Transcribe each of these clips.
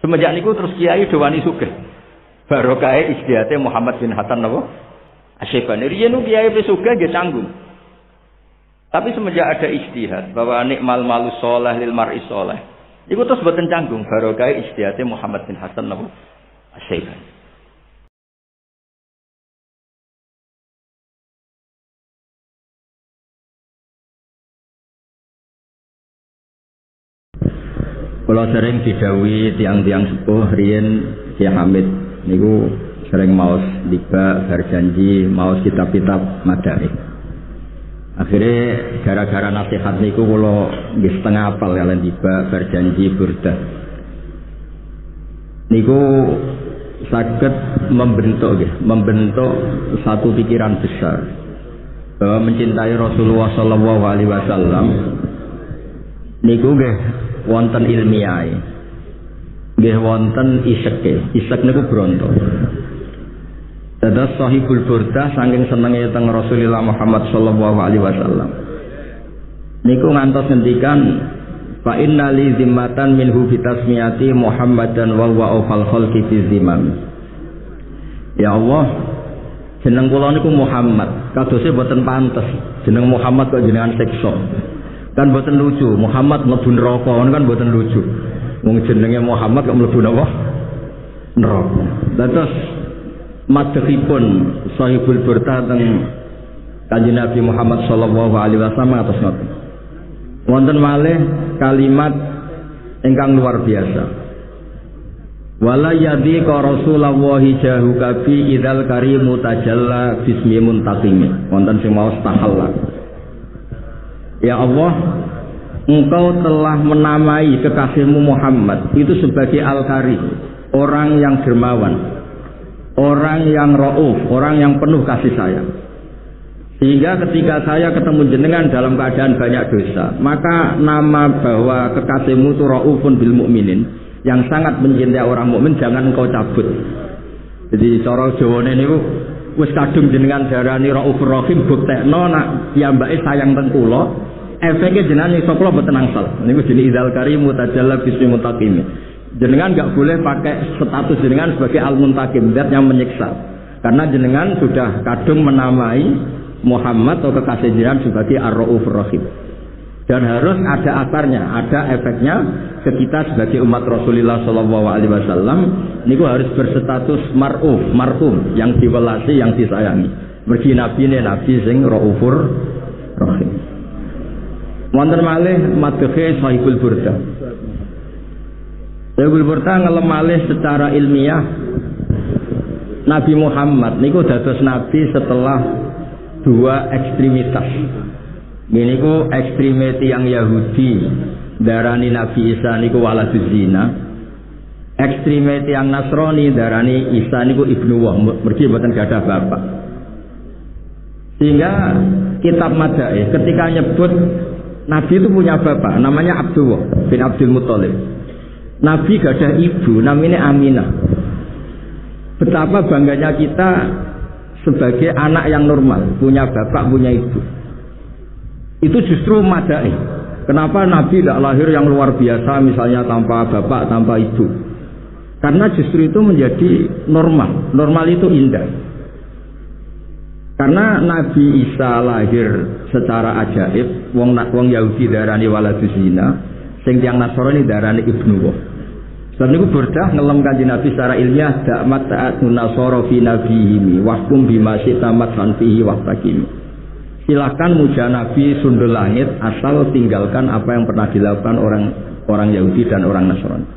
Semenjak niku terus kiai dewani sugih. Barokah ijtihate Muhammad bin Hasan napa? Asy-Syaibani. Riyen kiai wis sugih nggih canggung. Tapi semenjak ada ijtihad bahwa nikmal malus sholih lil mar'i sholih. Iku terus boten canggung barokah ijtihate Muhammad bin Hasan napa? Asy-Syaibani. Kalau sering didhawuhi tiang-tiang sepuh riyen Syekh Hamid niku sering maos tiba berjanji maos kitab-kitab madaih. Akhirnya gara-gara nasihat niku kula nggih setengah apal kalian tiba berjanji burdah. Niku saged membentuk satu pikiran besar bahwa mencintai Rasulullah sallallahu alaihi wasallam niku nggih wonten ilmiah, nggih wonten iseke. Isek niku bronto. Dados Sahibul Burdah saking senenge teng Rasulullah Muhammad sallallahu alaihi wasallam. Niku ngantos ngendikan fa inna li zimmatan minhu bi tasmiyati Muhammadan wa huwa awfal khalqi fi zimam. Ya Allah, jeneng kula niku Muhammad. Kadose boten pantes. Jeneng Muhammad kok jenengan siksa. Kan boten lucu, Muhammad mlebu neraka kan boten lucu. Wong jenenge Muhammad kok mlebu napa? Neraka. Dados madhepipun Sahibul Burdah teng Kanjeng Nabi Muhammad sallallahu alaihi wasallam atus napa? Wonten malih kalimat ingkang luar biasa. Wala yadhiqa Rasulullah jahuka bi idzal karimu tajalla bismi muntaqim. Wonten sing maos tahalla. Ya Allah, Engkau telah menamai kekasihmu Muhammad itu sebagai Al-Karim, orang yang dermawan, orang yang rauf, orang yang penuh kasih sayang. Sehingga ketika saya ketemu jenengan dalam keadaan banyak dosa, maka nama bahwa kekasihmu itu raufun bil mukminin, yang sangat mencintai orang mukmin, jangan engkau cabut. Jadi cara Jawane niku wis kadung jenengan darani raufur rahim, buktekno nak piyambake sayang teng kula. Efeknya jenengan iso kula boten angsal. Niku jenenge idzal karimu tajalla bismi muntaqim. Jenengan enggak boleh pakai status jenengan sebagai al-muntaqim, zat yang menyiksa. Karena jenengan sudah kadung menamai Muhammad atau kekasih jenengan sebagai ar-raufur rahim. Dan harus ada akarnya, ada efeknya ke kita sebagai umat Rasulullah sallallahu alaihi wasallam niku harus berstatus mar'uf, marhum, yang diwelasi, yang disayangi. Mergi nabine nabi sing raufur rahim. Wonten malih madhehe Sahibul Burdah. Sahibul Burdah ngelem malih secara ilmiah Nabi Muhammad niku dados nabi setelah dua ekstremitas. Niku ekstremiti yang Yahudi darani Nabi Isa niku waladuz zina. Ekstremiti yang Nasrani darani Isa niku ibnu wah, mergi mboten gadah bapak. Sehingga kitab Madaih ketika nyebut Nabi itu punya bapak, namanya Abdullah bin Abdul Muthalib. Nabi gadah ibu, namanya Aminah. Betapa bangganya kita sebagai anak yang normal, punya bapak, punya ibu. Itu justru Madaih. Kenapa Nabi tidak lahir yang luar biasa, misalnya tanpa bapak, tanpa ibu? Karena justru itu menjadi normal. Normal itu indah. Karena Nabi Isa lahir secara ajaib, wong Yahudi darani waladuz zina, sing tiyang Nasrani darani ibnu wah. Sebab niku Burdah ngelem Kanjeng Nabi secara ilmiah da'mat ta'atun nasara fi nabiyhi wahkum bima sitamat fihi wahtakim. Silakan muja Nabi sundul langit asal tinggalkan apa yang pernah dilakukan orang Yahudi dan orang Nasrani.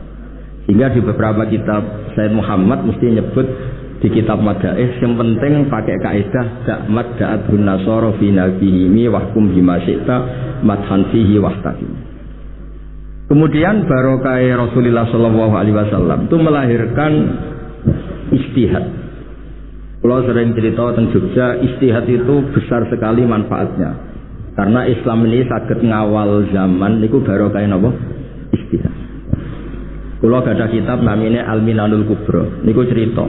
Sehingga di beberapa kitab Sayyid Muhammad mesti nyebut di kitab Madaih yang penting pakai kaidah da'mat da'atun nasara fi nabiyhi wahkum bima sitamat fihi wahtakim. Kemudian barokah Rasulullah sallallahu alaihi wasallam itu melahirkan ijtihad. Kalau sering cerita tentang Jogja, ijtihad itu besar sekali manfaatnya. Karena Islam ini saged ngawal zaman niku barokah napa? Ijtihad. Kalau ada kitab namanya Al-Minanul Kubra, niku cerita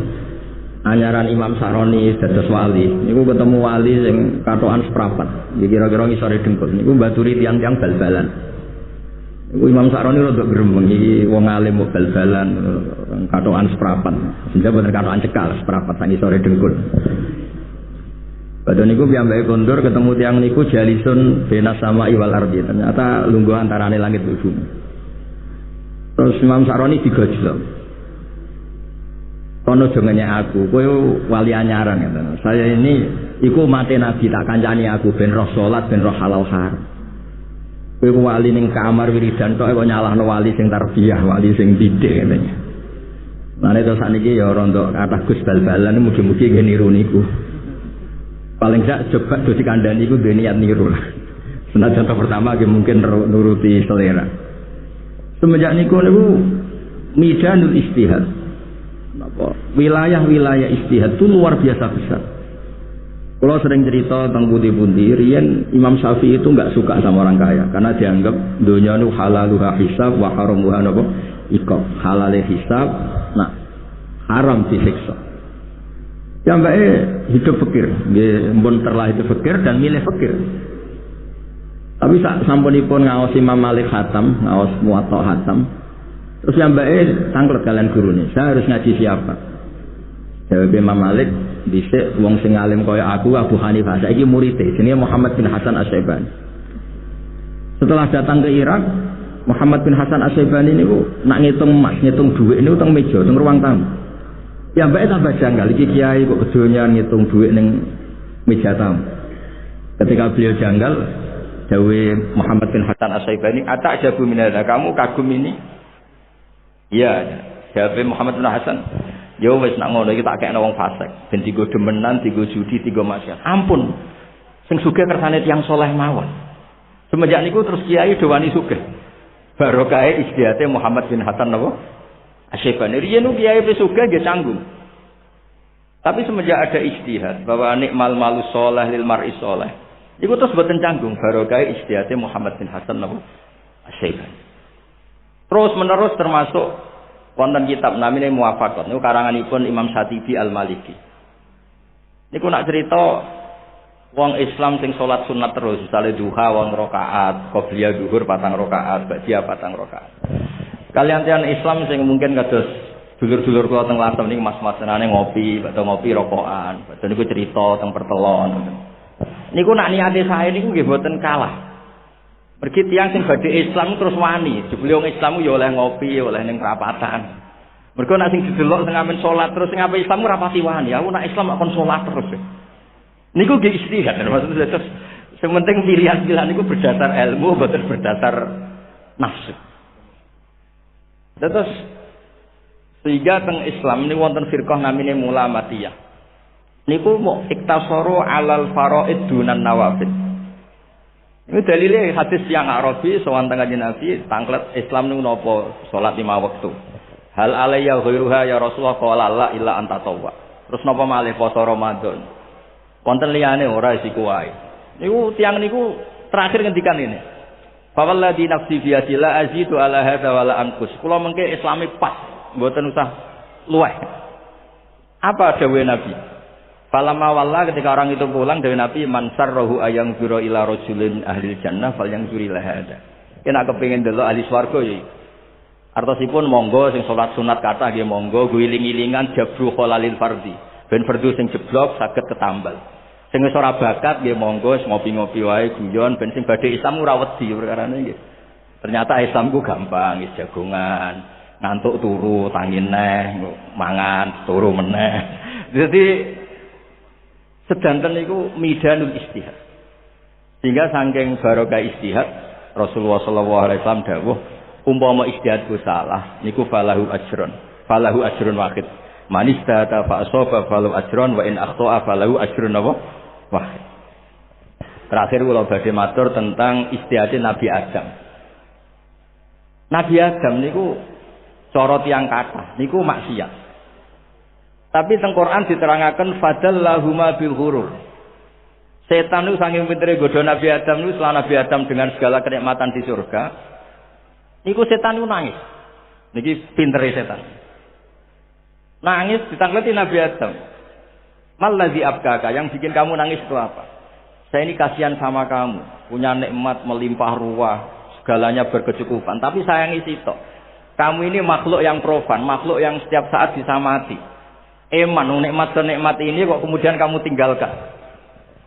anyaran Imam Saroni dados wali. Niku ketemu wali sing katokan seprapat. Kira-kira ngisore dengkul. Niku mbaturi tiang-tiang bal-balan. Imam Sa'roni rada gremeng iki wong alim kok bal-balan katokan seprapat. Sehingga bener katokan cekal seprapat sangi sore dengkul. Padahal niku piyambake kondur ketemu tiang niku jalisun bena sama iwal ardi. Ternyata lungguh antarane langit dan bumi. Terus Imam Sa'roni digojlok. Kono jengene aku, kowe wali anyaran ngeten. Saya ini iku mate Nabi tak kancani aku ben roh salat ben roh halal haram. Kowe wali ning kamar wiridan tok kok nyalahno wali sing tarbiyah, wali sing didik katanya. Mane to sakniki ya rontok kathah Gus bal-balan mugi-mugi nggih niru niku. Paling sak coba do dikandani iku duwe niat niru lah. Senajan contoh pertama nggih mungkin nuruti selera. Semenjak niku midanul istihad. Napa? Wilayah-wilayah istihad itu luar biasa besar. Kalau sering cerita tentang pundi-pundi, riyen Imam Syafi'i itu nggak suka sama orang kaya karena dianggap dunia itu halaluha hisab wa haramuha napa iqab. Halal hisab, nah haram disiksa. Ya mbak hidup fikir, nggih mbon terlahir fikir dan milih fikir. Tapi sampunipun ngaos Imam Malik Hatam, ngaos Muwatta Hatam. Terus yang mbak tanglet kalian guru nih, saya harus ngaji siapa? Jawab Imam Malik, dhisik wong sing alim kaya aku Abu Hanifah saiki muridé jenenge Muhammad bin Hasan Asy-Syaibani. Setelah datang ke Irak, Muhammad bin Hasan Asy-Syaibani niku nak ngitung emas, ngitung dhuwit niku teng meja, teng ruang tamu. Ya mbake tambah janggal iki kiai kok kedonyan ngitung dhuwit ning meja tamu. Ketika beliau janggal, dawe Muhammad bin Hasan Asy-Syaibani, "Atajabu min hadza? Kamu kagum ini?" Iya, jawab Muhammad bin Hasan. Yo wis nak ngono iki tak kekno wong fasik, ben digo demenan, digo judi, digo maksiat. Ampun. Sing sugih kersane tiyang saleh mawon. Semenjak niku terus kiai do wani sugih. Barokah istihate Muhammad bin Hasan napa? Asy-Syaibani. Riyen kiai wis sugih nggih canggung. Tapi semenjak ada istihad bahwa nikmal malus saleh lil mar'i saleh. Iku terus boten canggung barokah istihate Muhammad bin Hasan napa? Asy-Syaibani. Terus menerus termasuk wonten kitab namine Muwafaqat niku karanganipun Imam Syatibi Al-Maliki. Niku nak cerita wong Islam sing salat sunat terus, misale duha wong rakaat, qobliyah zuhur 4 rakaat, ba'diyah 4 rakaat. Kalian tiang Islam sing mungkin kados dulur-dulur kula teng Lasem niku mas-mas senane ngopi, badhe ngopi rokokan, badhe niku cerita teng pertelon. Niku nak niate sae niku nggih boten kalah. Pergi tiang sing badhe Islam terus wani, jebule wong Islam ya oleh ngopi, oleh ning perapatan. Mergo nek sing didelok sing amen salat terus sing ape Islam ora pati wani. Aku nek Islam kon salat terus. Niku nggih istihad, maksudnya terus sing penting pilihan-pilihan niku berdasar ilmu, boten berdasar nafsu. Terus sehingga teng Islam niku wonten firqah namine Mulamatiyah. Niku mau iktasaru alal faraid dunan nawafil. Ini dalile hadis yang Arabi sowan tengah Nabi tanglet Islam niku napa salat 5 wektu. Hal alayya ghairuha ya Rasulullah qala la illa anta tawwa. Terus napa malih poso Ramadan. Wonten liyane ora isiku wae. Niku tiyang niku terakhir ngendikan ini. Fa walladzi nafsi bi yadillah azidu ala hadza wala anqus. Kula mengke Islami pas, mboten usah luweh. Apa dawuhe Nabi? Falamma walla ketika orang itu pulang dari Nabi mansar rohu ayang zuro ila rojulin ahli jannah fal yang zuri lahada. Kena kepingin delok ahli swarga ya. Artosipun monggo sing salat sunat kata nggih monggo guling-gilingan jabru kholalil fardhi. Ben fardhu sing jeblok saged ketambal. Sing wis ora bakat nggih monggo ngopi-ngopi wae guyon ben sing badhe Islam ora wedi perkarane nggih. Ternyata Islam ku gampang, wis jagongan, ngantuk turu tangi neh, mangan turu meneh. Jadi sedanten niku midanul istihad. Sehingga saking barokah istihad Rasulullah sallallahu alaihi wasallam dawuh umpama istihadku salah niku falahu ajrun wahid. Man istahada fa asaba falahu ajrun wa in akhta'a falahu ajrun wahid. Terakhir kula badhe matur tentang istihad Nabi Adam. Nabi Adam niku cara tiyang kathah niku maksiat. Tapi teng Quran diterangaken fadallahuma bil ghurur. Setan itu saking pintere godho Nabi Adam itu setelah Nabi Adam dengan segala kenikmatan di surga. Niku setan itu nangis. Niki pintere setan. Nangis ditangleti Nabi Adam. Mallazi abkaka, yang bikin kamu nangis itu apa? Saya ini kasihan sama kamu, punya nikmat melimpah ruah, segalanya berkecukupan. Tapi sayangi sitok. Kamu ini makhluk yang profan, makhluk yang setiap saat bisa mati. Eman, nikmat senikmat ini kok kemudian kamu tinggalkan.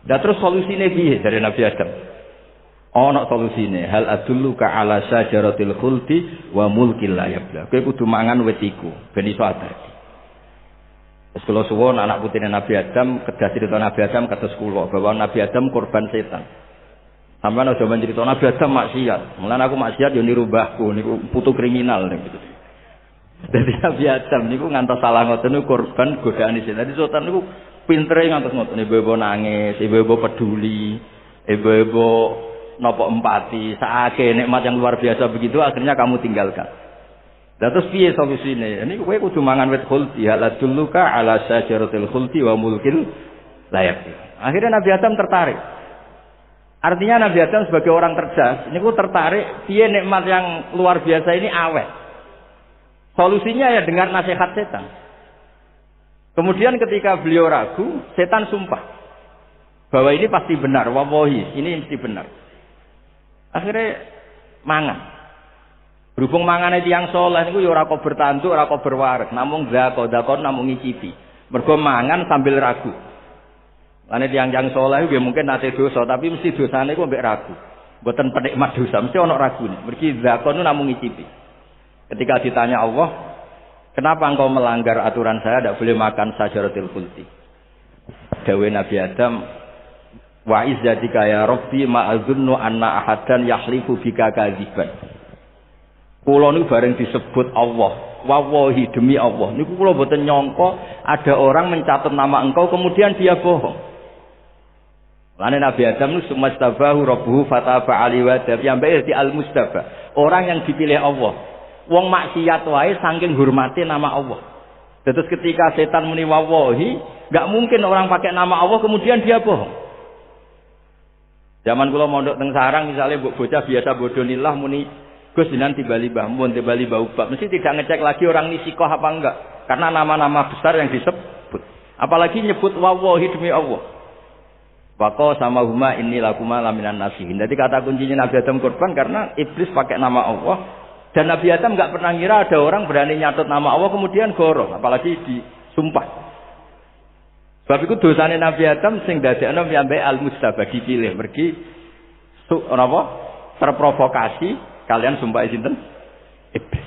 Dan terus solusinya piye dari Nabi Adam? Ana solusine, hal adulluka ala syajaratil khuldi wa mulkil la yabla. Kowe kudu mangan wit iku ben iso abadi. Wis kula suwun anak putine Nabi Adam, kedah cerita Nabi Adam kados kula, bahwa Nabi Adam korban setan. Sampeyan aja men cerita Nabi Adam maksiat. Mulane aku maksiat yo niru mbahku niku putu kriminal niku. Dadi Nabi Adam niku ngantos salah ngoten niku korban godaan setan. Dadi setan niku pintere ngantos ngoten, ibu-ibu nangis, ibu-ibu peduli, ibu-ibu nopo empati, saake nikmat yang luar biasa begitu akhirnya kamu tinggalkan. Dan terus piye solusine? Ini kowe kudu mangan wit khuldi, la dulluka ala syajaratil khuldi wa mulkil la yabla. Akhirnya Nabi Adam tertarik. Artinya Nabi Adam sebagai orang cerdas, niku tertarik piye nikmat yang luar biasa ini awet. Solusinya ya dengan nasihat setan. Kemudian ketika beliau ragu, setan sumpah bahwa ini pasti benar, wallahi, ini mesti benar. Akhirnya mangan. Berhubung mangane tiyang saleh niku ya ora kok bertanduk, ora kok berwaris, namung zakon namung ngicipi. Mergo mangan sambil ragu. Lane tiyang-tiyang saleh nggih mungkin nate dosa, tapi mesti dosane ku mbek ragu. Mboten penikmat dosa, mesti ana ragune. Mergi zakon namung ngicipi. Ketika ditanya Allah, "Kenapa engkau melanggar aturan saya tidak boleh makan syajaratul khuldi?" Dawuh Nabi Adam, wa izzatika ya rabbi ma adzunnu anna ahadan yahlifu bika kadziban. Kula niku bareng disebut Allah, wallahi demi Allah niku kula mboten nyangka ada orang mencatat nama engkau kemudian dia bohong. Lane Nabi Adam niku sumastabahu rabbuhu fataba alaihi wa tabi'an di al-mustafa, orang yang dipilih Allah. Wong maksiat wae saking hormati nama Allah. Terus ketika setan muni wallahi, enggak mungkin orang pakai nama Allah kemudian dia bohong. Zaman kula mondok teng sarang misalnya bocah biasa bodonillah muni Gus jenengan tibali Mbah Mun tibali Mbah Ubab mesti tidak ngecek lagi orang ini sikoh apa enggak karena nama-nama besar yang disebut apalagi nyebut wallahi demi Allah waqo sama huma inni lakuma laminan nasihin. Jadi kata kuncinya Nabi Adam korban karena iblis pakai nama Allah dan Nabi Adam enggak pernah ngira ada orang berani nyatet nama Allah kemudian goroh apalagi disumpah. Sebab itu dosane Nabi Adam sing dadekno piyambake al-mustafa dipilih mergi napa terprovokasi kalian sumpah sinten iblis.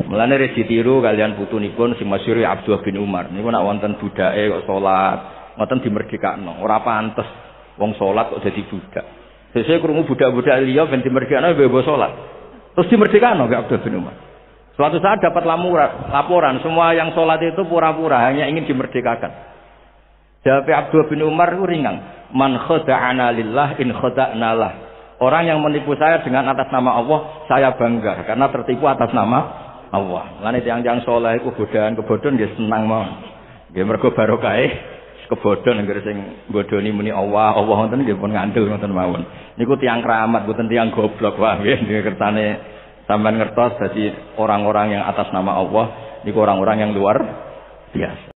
Mulane re ditiru kalian putunipun sing masyhur Abdullah bin Umar niku nek wonten budake kok salat ngoten dimerdekakno ora pantes wong salat kok dadi budak. Sesuk krungu budak-budak liya ben dimerdekakno bebo salat. Terus dimerdekakno gak Abdullah bin Umar. Suatu saat dapat laporan semua yang salat itu pura-pura hanya ingin dimerdekakan. Jawab Abdullah bin Umar itu ringan. Man khada'ana lillah in khada'na lah. Orang yang menipu saya dengan atas nama Allah, saya bangga karena tertipu atas nama Allah. Lan tiyang-tiyang saleh iku kebodhon nggih senang mawon. Nggih mergo barokahe kebodhon anggere sing bodhoni muni Allah ngoten nggih pun ngandel ngoten mawon. Niku tiyang keramat mboten tiyang goblok wae nggih kersane sampean ngertos dadi orang-orang yang atas nama Allah niku orang-orang yang luar biasa.